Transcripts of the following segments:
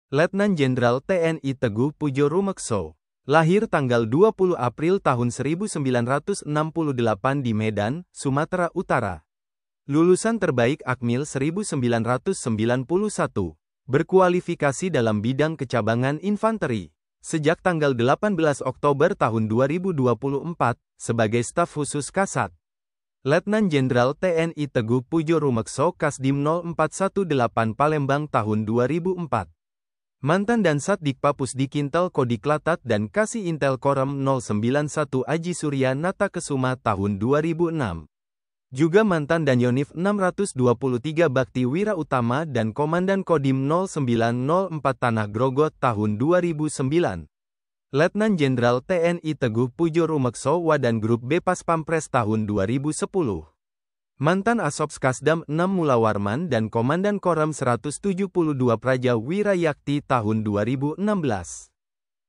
Letnan Jenderal TNI Teguh Pujo Rumekso, lahir tanggal 20 April tahun 1968 di Medan, Sumatera Utara. Lulusan terbaik Akmil 1991, berkualifikasi dalam bidang kecabangan infanteri. Sejak tanggal 18 Oktober tahun 2024, sebagai staf khusus Kasat. Letnan Jenderal TNI Teguh Pujo Rumekso Kasdim 0418 Palembang tahun 2004. Mantan Dansat Dikpa Pusdikintel Kodiklatat dan Kasih Intel Korem 091 Aji Surya Nata Kesuma tahun 2006. Juga mantan Danionif 623 Bakti Wira Utama dan Komandan Kodim 0904 Tanah Grogot tahun 2009. Letnan Jenderal TNI Teguh Pujo Rumekso Wadan Grup B Pas Pampres tahun 2010. Mantan Asops Kasdam 6 Mulawarman dan Komandan Korem 172 Praja Wirayakti tahun 2016.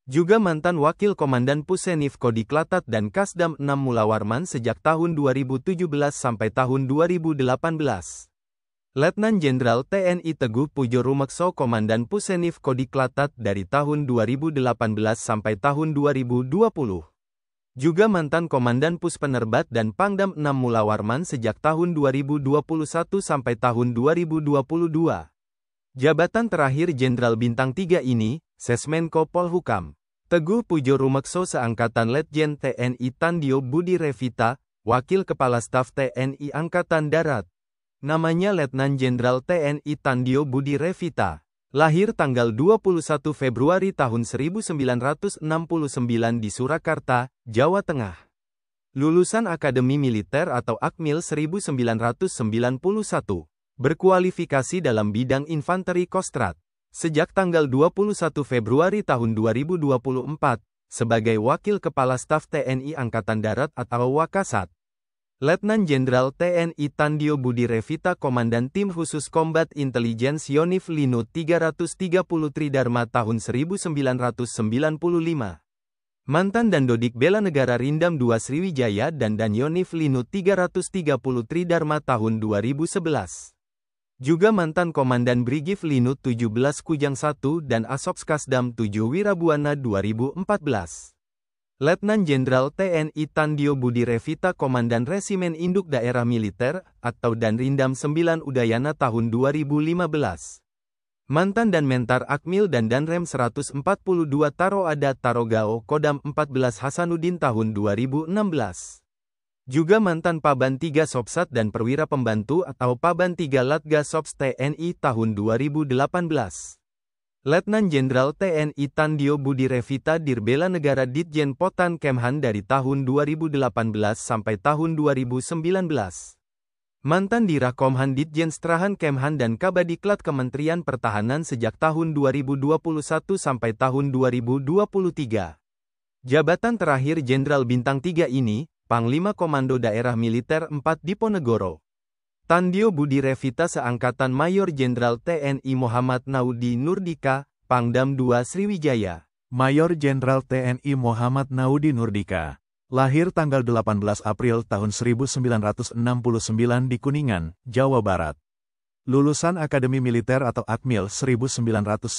Juga mantan Wakil Komandan Pusenif Kodiklatat dan Kasdam 6 Mulawarman sejak tahun 2017 sampai tahun 2018. Letnan Jenderal TNI Teguh Pujo Rumekso Komandan Pusenif Kodiklatat dari tahun 2018 sampai tahun 2020. Juga mantan Komandan Pus Penerbat dan Pangdam 6 Mulawarman sejak tahun 2021 sampai tahun 2022. Jabatan terakhir Jenderal Bintang 3 ini, Sesmenko Polhukam. Teguh Pujo Rumekso seangkatan Letjen TNI Tandio Budi Revita, Wakil Kepala Staf TNI Angkatan Darat. Namanya Letnan Jenderal TNI Tandio Budi Revita. Lahir tanggal 21 Februari tahun 1969 di Surakarta, Jawa Tengah. Lulusan Akademi Militer atau Akmil 1991. Berkualifikasi dalam bidang infanteri Kostrat. Sejak tanggal 21 Februari tahun 2024, sebagai Wakil Kepala Staf TNI Angkatan Darat atau Wakasat. Letnan Jenderal TNI Tandio Budi Revita Komandan Tim Khusus Combat Intelligence Yonif Linut 330 Tridharma tahun 1995. Mantan Dandodik Bela Negara Rindam 2 Sriwijaya dan Danionif Linut 330 Tridharma tahun 2011. Juga mantan Komandan Brigif Linut 17 Kujang 1 dan Asops Kasdam 7 Wirabuana 2014. Letnan Jenderal TNI Tandio Budi Revita Komandan Resimen Induk Daerah Militer, atau Danrindam 9 Udayana tahun 2015. Mantan dan Mentar Akmil dan Danrem 142 Taroada Tarogao Kodam 14 Hasanuddin tahun 2016. Juga mantan Paban 3 Sopsat dan Perwira Pembantu atau Paban 3 Latga Sops TNI tahun 2018. Letnan Jenderal TNI Tandio Budi Revita Dirbela Negara Ditjen Potan Kemhan dari tahun 2018 sampai tahun 2019. Mantan Dirakomhan Ditjen Strahan Kemhan dan Kabadiklat Kementerian Pertahanan sejak tahun 2021 sampai tahun 2023. Jabatan terakhir Jenderal Bintang 3 ini, Panglima Komando Daerah Militer 4 Diponegoro. Tandio Budi Revita seangkatan Mayor Jenderal TNI Muhammad Naudi Nurdika, Pangdam 2 Sriwijaya. Mayor Jenderal TNI Muhammad Naudi Nurdika. Lahir tanggal 18 April tahun 1969 di Kuningan, Jawa Barat. Lulusan Akademi Militer atau Akmil 1991.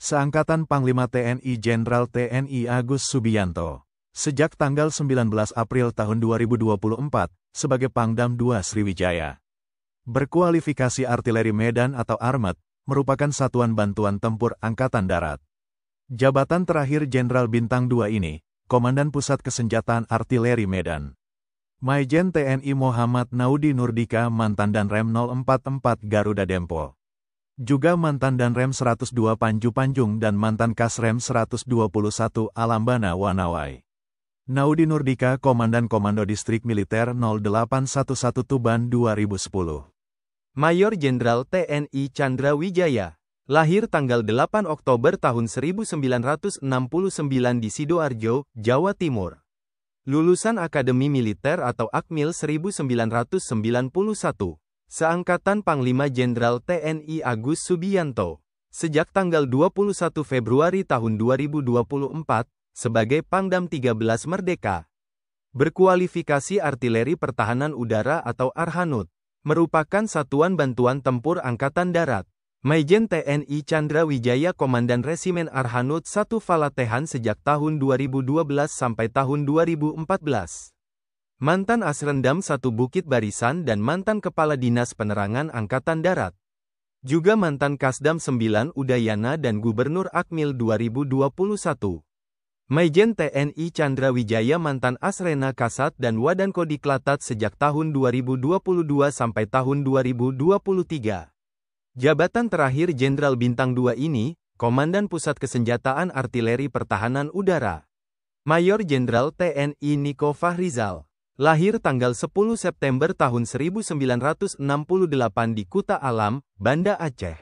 Seangkatan Panglima TNI Jenderal TNI Agus Subianto. Sejak tanggal 19 April tahun 2024, sebagai Pangdam 2 Sriwijaya. Berkualifikasi Artileri Medan atau Armet, merupakan satuan bantuan tempur Angkatan Darat. Jabatan terakhir Jenderal Bintang 2 ini, Komandan Pusat Kesenjataan Artileri Medan. Maijen TNI Muhammad Naudi Nurdika mantan Danrem 044 Garuda Dempo. Juga mantan Danrem 102 Panju Panjung dan mantan Kasrem 121 Alambana Wanawai. Naudi Nurdika Komandan Komando Distrik Militer 0811 Tuban 2010. Mayor Jenderal TNI Chandra Wijaya. Lahir tanggal 8 Oktober tahun 1969 di Sidoarjo, Jawa Timur. Lulusan Akademi Militer atau Akmil 1991. Seangkatan Panglima Jenderal TNI Agus Subianto. Sejak tanggal 21 Februari tahun 2024, sebagai Pangdam 13 Merdeka. Berkualifikasi Artileri Pertahanan Udara atau Arhanud. Merupakan satuan bantuan tempur Angkatan Darat. Maijen TNI Chandra Wijaya Komandan Resimen Arhanud 1 Falatehan sejak tahun 2012 sampai tahun 2014. Mantan Asrendam 1 Bukit Barisan dan mantan Kepala Dinas Penerangan Angkatan Darat. Juga mantan Kasdam 9 Udayana dan Gubernur Akmil 2021. Maijen TNI Chandra Wijaya mantan Asrena Kasat dan Wadankodiklat sejak tahun 2022 sampai tahun 2023. Jabatan terakhir Jenderal Bintang 2 ini, Komandan Pusat Kesenjataan Artileri Pertahanan Udara. Mayor Jenderal TNI Niko Fahrizal. Lahir tanggal 10 September tahun 1968 di Kuta Alam, Banda Aceh.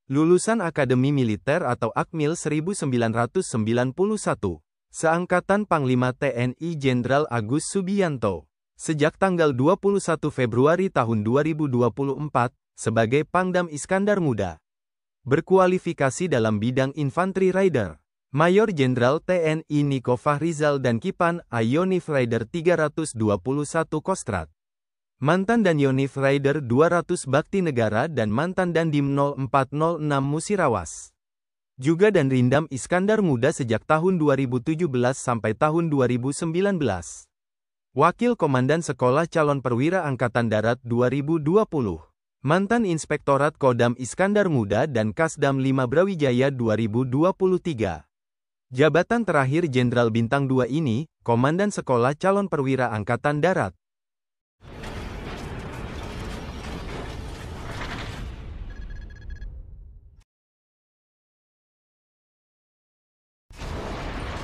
Lulusan Akademi Militer atau Akmil 1991. Seangkatan Panglima TNI Jenderal Agus Subianto. Sejak tanggal 21 Februari tahun 2024, sebagai Pangdam Iskandar Muda. Berkualifikasi dalam bidang Infantry Rider. Mayor Jenderal TNI Niko Fahrizal dan Kipan Ayonif Rider 321 Kostrat. Mantan Danionif Rider 200 Bakti Negara dan mantan Dandim 0406 Musirawas. Juga dan Rindam Iskandar Muda sejak tahun 2017 sampai tahun 2019. Wakil Komandan Sekolah Calon Perwira Angkatan Darat 2020. Mantan Inspektorat Kodam Iskandar Muda dan Kasdam 5 Brawijaya 2023. Jabatan terakhir Jenderal Bintang 2 ini, Komandan Sekolah Calon Perwira Angkatan Darat.